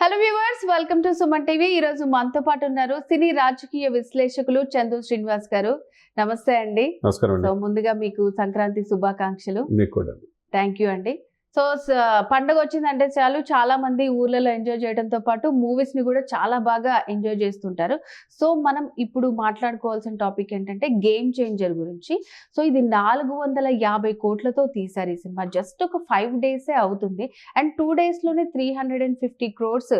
Hello viewers, welcome to Suman TV. ఈ రోజు మనతో పాటు ఉన్నారు సినీ రాజకీయ విశ్లేషకులు చందు శ్రీనివాస్ గారు. నమస్తే అండి. నమస్కారం అండి. సో ముందుగా మీకు సంక్రాంతి శుభాకాంక్షలు. మీకు కూడా. థ్యాంక్ యూ అండి. సో పండగ వచ్చిందంటే చాలు చాలా మంది ఊర్లలో ఎంజాయ్ చేయడంతో పాటు మూవీస్ ని కూడా చాలా బాగా ఎంజాయ్ చేస్తుంటారు. సో మనం ఇప్పుడు మాట్లాడుకోవాల్సిన టాపిక్ ఏంటంటే గేమ్ చేంజర్ గురించి. సో ఇది 450 కోట్లతో తీశారు ఈ సినిమా. జస్ట్ ఒక 5 డేసే అవుతుంది అండ్ 2 డేస్ లోనే 350 crores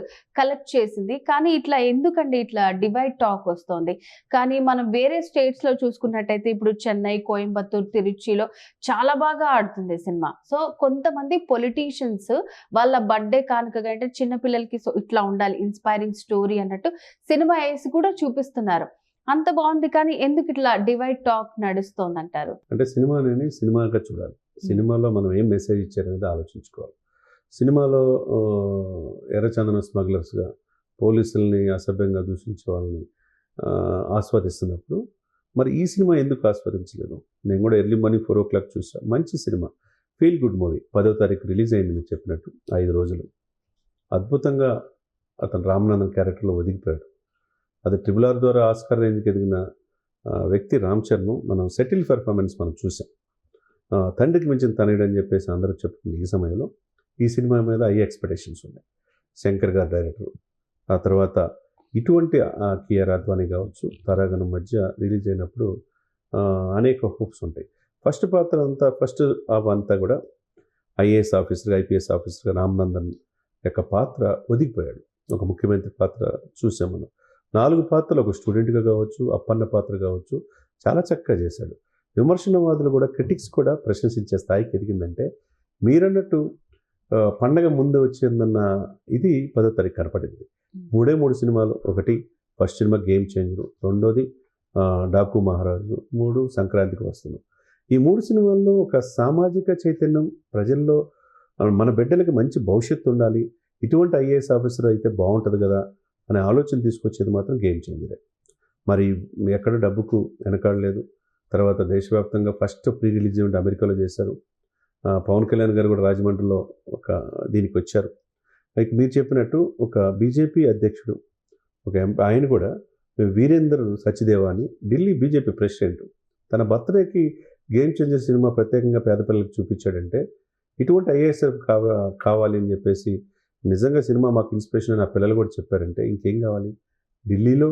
కలెక్ట్ చేసింది. కానీ ఇట్లా ఎందుకండి ఇట్లా డివైడ్ టాక్ వస్తుంది? కానీ మనం వేరే స్టేట్స్ లో చూసుకున్నట్టయితే ఇప్పుడు చెన్నై, కోయంబత్తూర్, తిరుచిలో చాలా బాగా ఆడుతుంది సినిమా. సో కొంతమంది పొలిటీషియన్స్ వాళ్ళ బర్త్డే కానుకగా అంటే చిన్న పిల్లలకి సో ఇట్లా ఉండాలి ఇన్స్పైరింగ్ స్టోరీ అన్నట్టు సినిమా వేసి కూడా చూపిస్తున్నారు. అంత బాగుంది, కానీ ఎందుకు ఇట్లా డివైడ్ టాక్ నడుస్తోంది అంటారు? అంటే సినిమాని సినిమాగా చూడాలి. సినిమాలో మనం ఏం మెసేజ్ ఇచ్చారనేది ఆలోచించుకోవాలి. సినిమాలో ఎర్రచందన స్మగ్లర్స్గా పోలీసుల్ని అసభ్యంగా దూషించే వాళ్ళని ఆస్వాదిస్తున్నప్పుడు మరి ఈ సినిమా ఎందుకు ఆస్వాదించలేదు? నేను కూడా ఎర్లీ మార్నింగ్ 4 o'clock చూసాను. మంచి సినిమా, ఫీల్ గుడ్ మూవీ. 10వ తారీఖు రిలీజ్ అయింది మీరు చెప్పినట్టు. 5 రోజులు అద్భుతంగా అతను రామనాథన్ క్యారెక్టర్లో ఒదిగిపోయాడు. అది RRR ద్వారా ఆస్కార్ రేంజ్కి ఎదిగిన వ్యక్తి రామ్ చరణ్. మనం సెటిల్ పెర్ఫార్మెన్స్ మనం చూసాం. తండ్రికి మించిన తనయుడు అని చెప్పేసి అందరూ చెప్పుకున్న ఈ సమయంలో ఈ సినిమా మీద హై ఎక్స్పెక్టేషన్స్ ఉన్నాయి. శంకర్ గారు డైరెక్టర్. ఆ తర్వాత ఇటువంటి కియారా అద్వానీ కావచ్చు, తారాగణం మధ్య రిలీజ్ అయినప్పుడు అనేక హోప్స్ ఉంటాయి. ఫస్ట్ పాత్ర అంతా కూడా ఐఏఎస్ ఆఫీసర్గా, ఐపీఎస్ ఆఫీసర్గా రామనందన్ యొక్క పాత్ర ఒదిగిపోయాడు. ఒక ముఖ్యమంత్రి పాత్ర చూసాం మనం. 4 పాత్రలు, ఒక స్టూడెంట్గా కావచ్చు, అప్పన్న పాత్ర కావచ్చు, చాలా చక్కగా చేశాడు. విమర్శనవాదులు కూడా, క్రిటిక్స్ కూడా ప్రశంసించే స్థాయికి ఎదిగిందంటే మీరన్నట్టు పండగ ముందు వచ్చిందన్న ఇది 10వ తారీఖు కనపడింది. 3 సినిమాలు. ఒకటి ఫస్ట్ సినిమా గేమ్ చేంజర్, రెండోది డాకు మహారాజు, 3 సంక్రాంతికి వస్తున్నాం. ఈ 3 సినిమాల్లో ఒక సామాజిక చైతన్యం ప్రజల్లో, మన బిడ్డలకి మంచి భవిష్యత్తు ఉండాలి, ఇటువంటి ఐఏఎస్ ఆఫీసర్ అయితే బాగుంటుంది కదా అనే ఆలోచన తీసుకొచ్చేది మాత్రం గేమ్ చేంజరే. మరి ఎక్కడ డబ్బుకు వెనకాడలేదు. తర్వాత దేశవ్యాప్తంగా ఫస్ట్ ప్రీ రిలీజ్ ఈవెంట్ అమెరికాలో చేశారు. పవన్ కళ్యాణ్ గారు కూడా రాజమండ్రిలో ఒక దీనికి వచ్చారు. లైక్ మీరు చెప్పినట్టు ఒక బీజేపీ అధ్యక్షుడు, ఒక ఆయన కూడా వీరేందర్ సచ్దేవా అని, ఢిల్లీ బీజేపీ ప్రెసిడెంట్, తన బర్త్డేకి గేమ్ చేంజర్ సినిమా ప్రత్యేకంగా పేద పిల్లలకు చూపించాడంటే ఇటువంటి ఐఏఎస్ కావాలి అని చెప్పేసి, నిజంగా సినిమా మాకు ఇన్స్పిరేషన్ అని ఆ పిల్లలు కూడా చెప్పారంటే ఇంకేం కావాలి? ఢిల్లీలో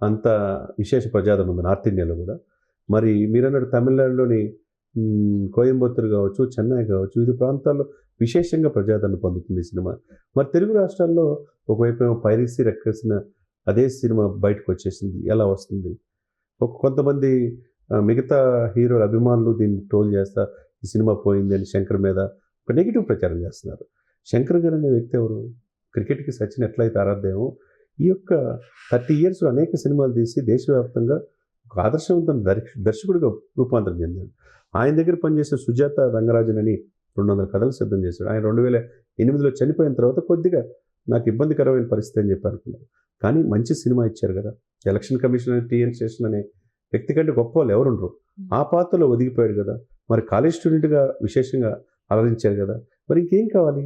అంత విశేష ప్రజాదరణ ఉంది, నార్త్ ఇండియాలో కూడా. మరి మీరన్నట్టు తమిళనాడులోని కోయంబత్తూరు కావచ్చు, చెన్నై కావచ్చు, వివిధ ప్రాంతాల్లో విశేషంగా ప్రజాదరణ పొందుతుంది ఈ సినిమా. మరి తెలుగు రాష్ట్రాల్లో ఒకవైపు ఏమో పైరసీ రెక్కేసిన అదే సినిమా బయటకు వచ్చేసింది. ఎలా వస్తుంది? కొంతమంది మిగతా హీరోల అభిమానులు దీన్ని ట్రోల్ చేస్తా ఈ సినిమా పోయింది అని శంకర్ మీద ఒక నెగిటివ్ ప్రచారం చేస్తున్నారు. శంకర్ గారు అనే వ్యక్తి ఎవరు? క్రికెట్కి సచిన్ ఎట్లయితే ఆరాధ్యమో, ఈ యొక్క 30 years అనేక సినిమాలు తీసి దేశవ్యాప్తంగా ఒక ఆదర్శవంతమైన దర్శకుడిగా రూపాంతరం చెందాడు. ఆయన దగ్గర పనిచేసే సుజాత రంగరాజన్ అని 200 కథలు సిద్ధం చేశాడు. ఆయన 2008లో చనిపోయిన తర్వాత కొద్దిగా నాకు ఇబ్బందికరమైన పరిస్థితి అని చెప్పి అనుకున్నారు. కానీ మంచి సినిమా ఇచ్చారు కదా. ఎలక్షన్ కమిషనర్ టీఎన్ శేషన్ అనే వ్యక్తి కంటే గొప్ప వాళ్ళు ఎవరుండరు. ఆ పాత్రలో ఒదిగిపోయాడు కదా. మరి కాలేజ్ స్టూడెంట్గా విశేషంగా అలరించారు కదా. మరి ఇంకేం కావాలి?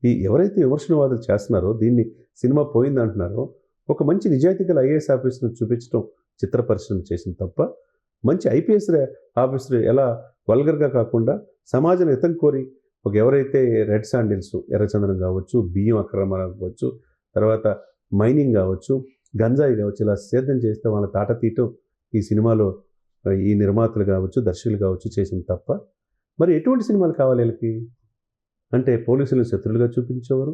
ఈ ఎవరైతే విమర్శనవాదులు చేస్తున్నారో, దీన్ని సినిమా పోయింది అంటున్నారో, ఒక మంచి నిజాయితీ గల ఐఏఎస్ ఆఫీసర్ను చూపించడం చిత్ర పరిశ్రమ చేసింది తప్ప, మంచి ఐపీఎస్ ఆఫీసర్ ఎలా వల్గర్గా కాకుండా సమాజం హితం కోరి ఒక ఎవరైతే రెడ్ శాండిల్స్, ఎర్రచందనం కావచ్చు, బియ్యం అక్రమాలు కావచ్చు, తర్వాత మైనింగ్ కావచ్చు, గంజాయి కావచ్చు, ఇలా సేద్యం చేస్తే వాళ్ళ తాట తీయటం ఈ సినిమాలో ఈ నిర్మాతలు కావచ్చు, దర్శకులు కావచ్చు చేసింది తప్ప, మరి ఎటువంటి సినిమాలు కావాలి వీళ్ళకి? అంటే పోలీసులను శత్రులుగా చూపించేవారు,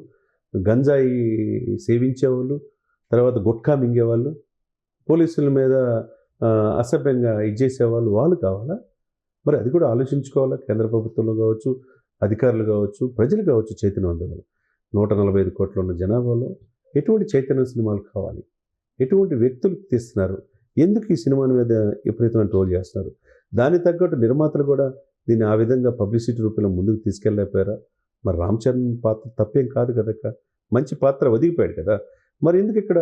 గంజాయి సేవించేవాళ్ళు, తర్వాత గుట్కా మింగేవాళ్ళు, పోలీసుల మీద అసభ్యంగా చేసేవాళ్ళు వాళ్ళు కావాలా? మరి అది కూడా ఆలోచించుకోవాలా. కేంద్ర ప్రభుత్వంలో కావచ్చు, అధికారులు కావచ్చు, ప్రజలు కావచ్చు చైతన్యవంతులు. 145 కోట్ల ఉన్న జనాభాలో ఎటువంటి చైతన్య సినిమాలు కావాలి? ఎటువంటి వ్యక్తులు తీస్తున్నారు? ఎందుకు ఈ సినిమా మీద విపరీతమైన ట్రోల్ చేస్తున్నారు? దానికి తగ్గట్టు నిర్మాతలు కూడా దీన్ని ఆ విధంగా పబ్లిసిటీ రూపంలో ముందుకు తీసుకెళ్ళలేకపోయారా? మరి రామ్ చరణ్ పాత్ర తప్పేం కాదు కదా, మంచి పాత్ర ఒదిగిపోయాడు కదా. మరి ఎందుకు ఇక్కడ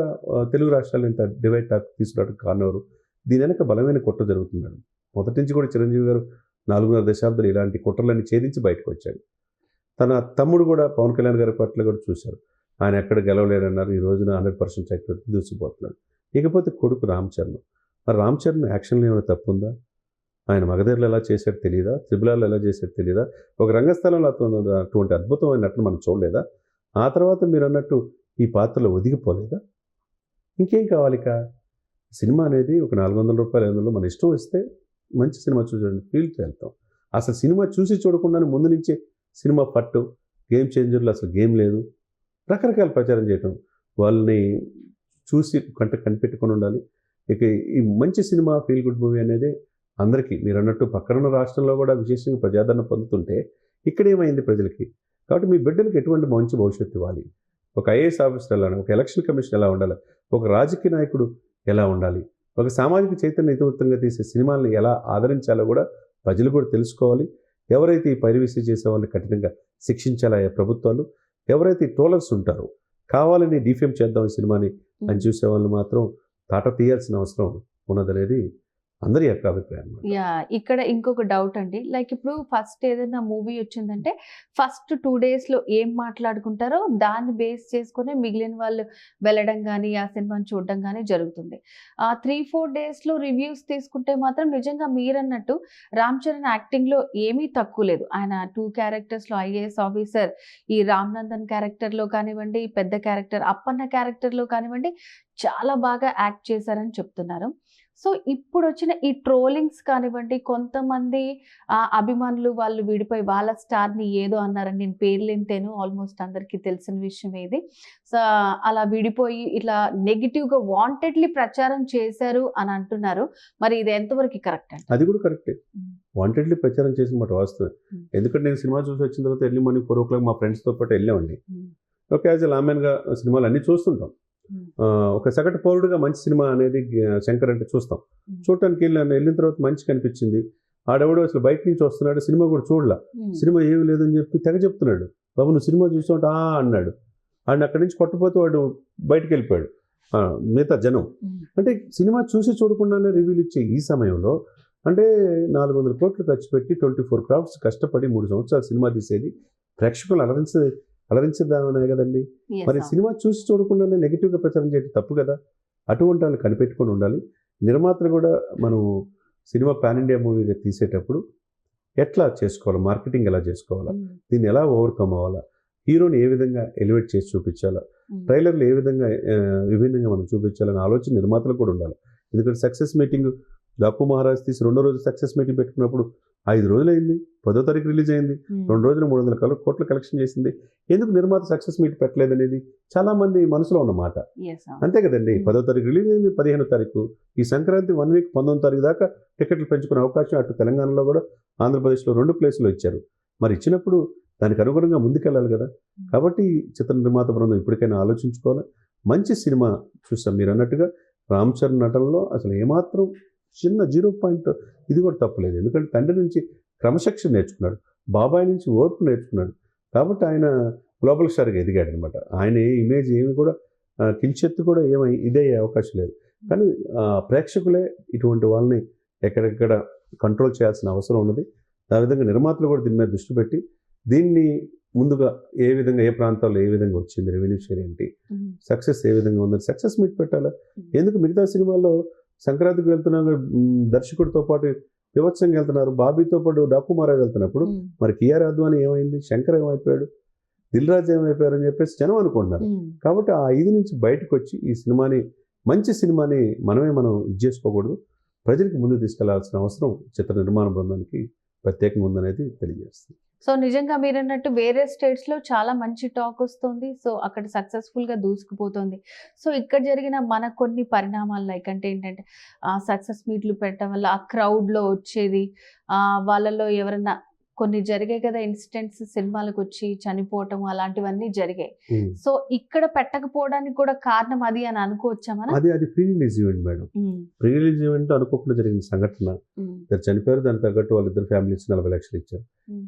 తెలుగు రాష్ట్రాలు ఇంత డివైడ్ టాక్ తీసుకురావడానికి కారణం? దీని వెనక బలమైన కుట్ర జరుగుతున్నాడు. మొదటి నుంచి కూడా చిరంజీవి గారు 4.5 దశాబ్దాలు ఇలాంటి కుట్రలన్నీ ఛేదించి బయటకు వచ్చాడు. తన తమ్ముడు కూడా పవన్ కళ్యాణ్ గారి పట్ల కూడా చూశారు. ఆయన ఎక్కడ గెలవలేరన్నారు, ఈ రోజున 100% సెక్యూరిటీ దూసిపోతున్నాడు. ఇకపోతే కొడుకు రామ్ చరణ్. మరి రామ్ చరణ్ యాక్షన్లో ఏమైనా తప్పు ఉందా? ఆయన మగధీరలో ఎలా చేశాడు తెలియదా? త్రిబులార్లో ఎలా చేశాడు తెలియదా? ఒక రంగస్థలంలో అటువంటి అద్భుతమైన నటన మనం చూడలేదా? ఆ తర్వాత మీరు అన్నట్టు ఈ పాత్రలో ఒదిగిపోలేదా? ఇంకేం కావాలి ఇక? సినిమా అనేది ఒక ₹400, $500 మన ఇష్టం ఇస్తే మంచి సినిమా చూడండి, ఫీల్తో వెళ్తాం. అసలు సినిమా చూసి చూడకుండానే ముందు నుంచే సినిమా పట్టు, గేమ్ చేంజర్లు, అసలు గేమ్ లేదు, రకరకాల ప్రచారం చేయటం, వాళ్ళని చూసి కనిపెట్టుకొని ఉండాలి. ఇక ఈ మంచి సినిమా, ఫీల్ గుడ్ మూవీ అనేది అందరికీ మీరు అన్నట్టు పక్కనున్న రాష్ట్రంలో కూడా విశేషంగా ప్రజాదరణ పొందుతుంటే ఇక్కడ ఏమైంది ప్రజలకి? కాబట్టి మీ బిడ్డలకి ఎటువంటి మంచి భవిష్యత్తు ఇవ్వాలి? ఒక ఐఏఎస్ ఆఫీసర్ ఎలా ఉండాలి? ఒక ఎలక్షన్ కమిషన్ ఎలా ఉండాలి? ఒక రాజకీయ నాయకుడు ఎలా ఉండాలి? ఒక సామాజిక చైతన్య ఇతివృత్తంగా తీసే సినిమాలను ఎలా ఆదరించాలో కూడా ప్రజలు కూడా తెలుసుకోవాలి. ఎవరైతే ఈ పైరవీసీ చేసే వాళ్ళని కఠినంగా శిక్షించాలా ప్రభుత్వాలు, ఎవరైతే ట్రోలర్స్ ఉంటారో కావాలని డిఫేమ్ చేద్దాం ఈ సినిమాని అని చూసే వాళ్ళు మాత్రం తాట తీయాల్సిన అవసరం ఉన్నదనేది అందరి యొక్క అభిప్రాయం. ఇక్కడ ఇంకొక డౌట్ అండి, లైక్ ఇప్పుడు ఫస్ట్ ఏదైనా మూవీ వచ్చిందంటే ఫస్ట్ 2 days లో ఏం మాట్లాడుకుంటారో దాన్ని బేస్ చేసుకుని మిగిలిన వాళ్ళు వెళ్ళడం కానీ ఆ సినిమాని చూడడం కానీ జరుగుతుంది. 3-4 days లో రివ్యూస్ తీసుకుంటే మాత్రం నిజంగా మీరన్నట్టు రామ్ చరణ్ యాక్టింగ్ లో ఏమీ తక్కువ లేదు. ఆయన 2 characters లో ఐఏఎస్ ఆఫీసర్, ఈ రామ్ నందన్ క్యారెక్టర్ లో కానివ్వండి, పెద్ద క్యారెక్టర్ అప్పన్న క్యారెక్టర్ లో కానివ్వండి, చాలా బాగా యాక్ట్ చేశారని చెప్తున్నారు. సో ఇప్పుడు వచ్చిన ఈ ట్రోలింగ్స్ కానివ్వండి, కొంతమంది అభిమానులు వాళ్ళు విడిపోయి వాళ్ళ స్టార్ని ఏదో అన్నారని, నేను పేర్లు ఎంతేను ఆల్మోస్ట్ అందరికీ తెలిసిన విషయం ఇది. సో అలా విడిపోయి ఇట్లా నెగిటివ్గా వాంటెడ్లీ ప్రచారం చేశారు అని అంటున్నారు. మరి ఇది ఎంతవరకు కరెక్ట్ అండి? అది కూడా కరెక్టే, వాంటెడ్లీ ప్రచారం చేసిన మాట వాస్తవం. ఎందుకంటే నేను సినిమా చూసి వచ్చిన తర్వాత ఎర్లీ మార్నింగ్ 4 o'clock మా ఫ్రెండ్స్తో పాటు వెళ్ళామండి. ఓకే, యాజ్ ఎ లామెన్గా సినిమాలు అన్నీ చూస్తుంటాం. ఒక సగటు పౌరుడుగా మంచి సినిమా అనేది శంకర్ అంటే చూస్తాం. చూడటానికి వెళ్ళిన తర్వాత మంచి కనిపించింది. ఆడెవడో అసలు బయట నుంచి వస్తున్నాడు, సినిమా కూడా చూడలా, సినిమా ఏమి లేదని చెప్పి తెగ చెప్తున్నాడు. బాబు నువ్వు సినిమా చూసావు అన్నాడు. ఆయన అక్కడి నుంచి కొట్టపోతే వాడు బయటకు వెళ్ళిపోయాడు మిగతా జనం. అంటే సినిమా చూసి చూడకుండానే రివ్యూలు ఇచ్చే ఈ సమయంలో, అంటే 400 కోట్లు ఖర్చు పెట్టి 24 crafts కష్టపడి 3 సంవత్సరాలు సినిమా తీసేది ప్రేక్షకులు అలరించేద్దామనే కదండి. మరి సినిమా చూసి చూడకుండానే నెగిటివ్గా ప్రచారం చేయడం తప్పు కదా. అటువంటి వాళ్ళు కనిపెట్టుకొని ఉండాలి. నిర్మాతలు కూడా మనం సినిమా పాన్ ఇండియా మూవీగా తీసేటప్పుడు ఎట్లా చేసుకోవాలి, మార్కెటింగ్ ఎలా చేసుకోవాలా, దీన్ని ఎలా ఓవర్కమ్ అవ్వాలా, హీరోని ఏ విధంగా ఎలివేట్ చేసి చూపించాలా, ట్రైలర్లు ఏ విధంగా విభిన్నంగా మనం చూపించాలనే ఆలోచన నిర్మాతలకు కూడా ఉండాలి. ఎందుకంటే సక్సెస్ మీటింగ్ డాకు మహారాజ్ తీసి 2వ రోజు సక్సెస్ మీటింగ్ పెట్టుకున్నప్పుడు 5 రోజులు అయింది, 10వ తారీఖు రిలీజ్ అయింది, 2 రోజులు 300 కోట్ల కలెక్షన్ చేసింది. ఎందుకు నిర్మాత సక్సెస్ మీట్ పెట్టలేదు అనేది చాలా మంది మనసులో ఉన్నమాట. అంతే కదండి. 10వ తారీఖు రిలీజ్ అయింది, 15వ తారీఖు ఈ సంక్రాంతి 1 week 19వ తారీఖు దాకా టికెట్లు పెంచుకునే అవకాశం అటు తెలంగాణలో కూడా ఆంధ్రప్రదేశ్లో 2 ప్లేసులు ఇచ్చారు. మరి ఇచ్చినప్పుడు దానికి అనుగుణంగా ముందుకెళ్ళాలి కదా. కాబట్టి చిత్ర నిర్మాత బృందం ఇప్పటికైనా ఆలోచించుకోవాలి. మంచి సినిమా చూస్తాం. మీరు అన్నట్టుగా రామ్ చరణ్ నటనలో అసలు ఏమాత్రం చిన్న 0 పాయింట్ ఇది కూడా తప్పలేదు. ఎందుకంటే తండ్రి నుంచి క్రమశిక్షణ నేర్చుకున్నాడు, బాబాయ్ నుంచి ఓర్పు నేర్చుకున్నాడు. కాబట్టి ఆయన గ్లోబల్ స్టార్గా ఎదిగాడు అనమాట. ఆయన ఇమేజ్ ఏమి కూడా కించెత్తు కూడా ఇదే అవకాశం లేదు. కానీ ప్రేక్షకులే ఇటువంటి వాళ్ళని ఎక్కడెక్కడ కంట్రోల్ చేయాల్సిన అవసరం ఉన్నది. ఆ విధంగా నిర్మాతలు కూడా దీని మీద దృష్టి పెట్టి దీన్ని ముందుగా ఏ విధంగా ఏ ప్రాంతాల్లో ఏ విధంగా వచ్చింది, రెవెన్యూ షేర్ ఏంటి, సక్సెస్ ఏ విధంగా ఉందని సక్సెస్ మీట్ పెట్టాలి. ఎందుకు మిగతా సినిమాల్లో సంక్రాంతికి వెళ్తున్నా దర్శకుడితో పాటు వివత్సంగా వెళ్తున్నారు, బాబీతో పాటు డాకు మహారాజ్ వెళ్తున్నప్పుడు మరి కియార్ అద్వానీ ఏమైంది, శంకర్ ఏమైపోయాడు, దిల్ రాజు ఏమైపోయారు అని చెప్పేసి జనం అనుకుంటున్నారు. కాబట్టి ఆ 5 నుంచి బయటకు వచ్చి ఈ సినిమాని, మంచి సినిమాని మనం ఇది చేసుకోకూడదు, ప్రజలకు ముందు తీసుకెళ్లాల్సిన అవసరం చిత్ర నిర్మాణ బృందానికి ప్రత్యేకంగా ఉందనేది తెలియజేస్తుంది. సో నిజంగా మీరన్నట్టు వేరే స్టేట్స్లో చాలా మంచి టాక్ వస్తుంది. సో అక్కడ సక్సెస్ఫుల్గా దూసుకుపోతుంది. సో ఇక్కడ జరిగిన మన కొన్ని పరిణామాలు లైక్ అంటే ఏంటంటే సక్సెస్ మీట్లు పెట్టడం వల్ల ఆ క్రౌడ్లో వచ్చేది, వాళ్ళలో ఎవరన్నా కొన్ని జరిగాయి కదా ఇన్సిడెంట్స్, సినిమాలకు వచ్చి చనిపోవటం అలాంటివన్నీ జరిగాయి. సో ఇక్కడ పెట్టకపోవడానికి కూడా కారణం అది అని అనుకోవచ్చా మనం? అది pre release event madam. Pre release event అనుకోకుండా జరిగిన సంఘటన. చనిపోయారు, దానికి తగ్గట్టు వాళ్ళిద్దరు ఫ్యామిలీస్ 40 లక్షలు ఇచ్చారు.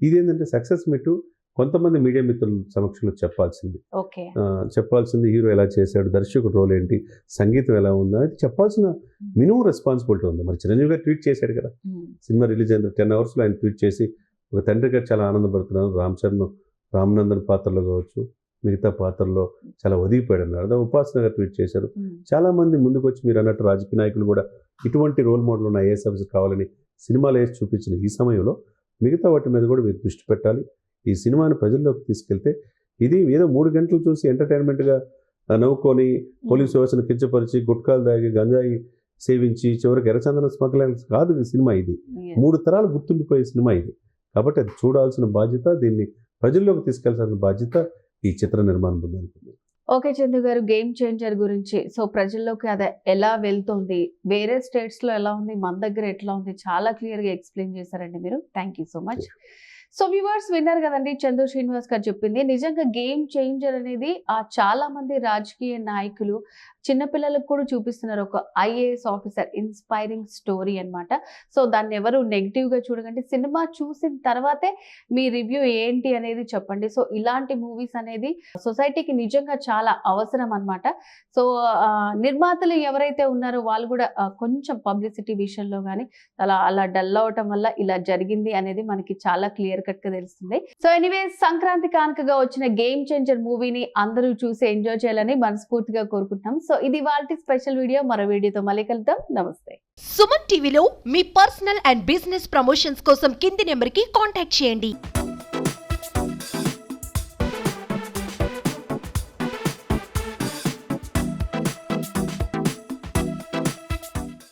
ఇదేంటంటే సక్సెస్ మీట్ కొంతమంది మీడియా మిత్రుల సమక్షంలో చెప్పాల్సింది హీరో ఎలా చేశాడు, దర్శకుడు రోల్ ఏంటి, సంగీతం ఎలా ఉందా అది చెప్పాల్సిన మినిమం రెస్పాన్సిబిలిటీ ఉంది. మరి చిరంజీవి గారు ట్వీట్ చేశాడు కదా, సినిమా రిలీజ్ అయిన 10 hours ఆయన ట్వీట్ చేసి ఒక తండ్రి గారు చాలా ఆనందపడుతున్నారు, రామ్ చరణ్ రామ్ నందన్ పాత్రలో కావచ్చు, మిగతా పాత్రలో చాలా ఒదిగిపోయాడు అన్నారు. అదే ఉపాసన గారు ట్వీట్ చేశారు. చాలా మంది ముందుకు వచ్చి మీరు అన్నట్టు రాజకీయ నాయకులు కూడా ఇటువంటి రోల్ మోడల్ ఉన్న ఐఏఎస్ ఆఫీసర్ కావాలని సినిమాలు వేసి చూపించిన ఈ సమయంలో మిగతా వాటి మీద కూడా మీరు దృష్టి పెట్టాలి. ఈ సినిమాని ప్రజల్లోకి తీసుకెళ్తే ఇది ఏదో 3 గంటలు చూసి ఎంటర్టైన్మెంట్గా నవ్వుకొని పోలీసు వ్యవస్థను కించపరిచి గుట్కాలు దాగి గంజాయి సేవించి చివరికి ఎర్రచందనం స్మగ్లర్స్ కాదు ఈ సినిమా. ఇది 3 తరాలు గుర్తుండిపోయే సినిమా ఇది. కాబట్టి అది చూడాల్సిన బాధ్యత, దీన్ని ప్రజల్లోకి తీసుకెళ్లాల్సిన బాధ్యత ఈ చిత్ర నిర్మాణం ఉందనుకుంది. ఓకే చందు గారు, గేమ్ చేంజర్ గురించి సో ప్రజల్లోకి అది ఎలా వెళ్తుంది, వేరే స్టేట్స్ లో ఎలా ఉంది, మన దగ్గర ఎట్లా ఉంది, చాలా క్లియర్ గా ఎక్స్ప్లెయిన్ చేశారండి మీరు. Thank you so much. So viewers విన్నారు కదండి, చందు శ్రీనివాస్ గారు చెప్పింది నిజంగా గేమ్ చేంజర్ అనేది చాలా మంది రాజకీయ నాయకులు చిన్నపిల్లలకు కూడా చూపిస్తున్నారు. ఒక ఐఏఎస్ ఆఫీసర్ ఇన్స్పైరింగ్ స్టోరీ అన్నమాట. సో దాన్ని ఎవరు నెగిటివ్ గా చూడకండి, సినిమా చూసిన తర్వాతే మీ రివ్యూ ఏంటి అనేది చెప్పండి. సో ఇలాంటి మూవీస్ అనేది సొసైటీకి నిజంగా చాలా అవసరం అన్నమాట. సో నిర్మాతలు ఎవరైతే ఉన్నారో వాళ్ళు కూడా కొంచెం పబ్లిసిటీ విషయంలో కానీ అలా డల్ అవటం వల్ల ఇలా జరిగింది అనేది మనకి చాలా క్లియర్ కట్ గా తెలుస్తుంది. సో ఎనీవే, సంక్రాంతి కానుకగా వచ్చిన గేమ్ చేంజర్ మూవీని అందరూ చూసి ఎంజాయ్ చేయాలని మనస్ఫూర్తిగా కోరుకుంటున్నాం. సో ఇది వాల్టి స్పెషల్ వీడియో. మరో వీడియోతో మళ్ళీ కలుద్దాం. నమస్తే. సుమన్ టీవీలో మీ పర్సనల్ అండ్ బిజినెస్ ప్రమోషన్స్ కోసం కింది నెంబర్కి కాంటాక్ట్ చేయండి.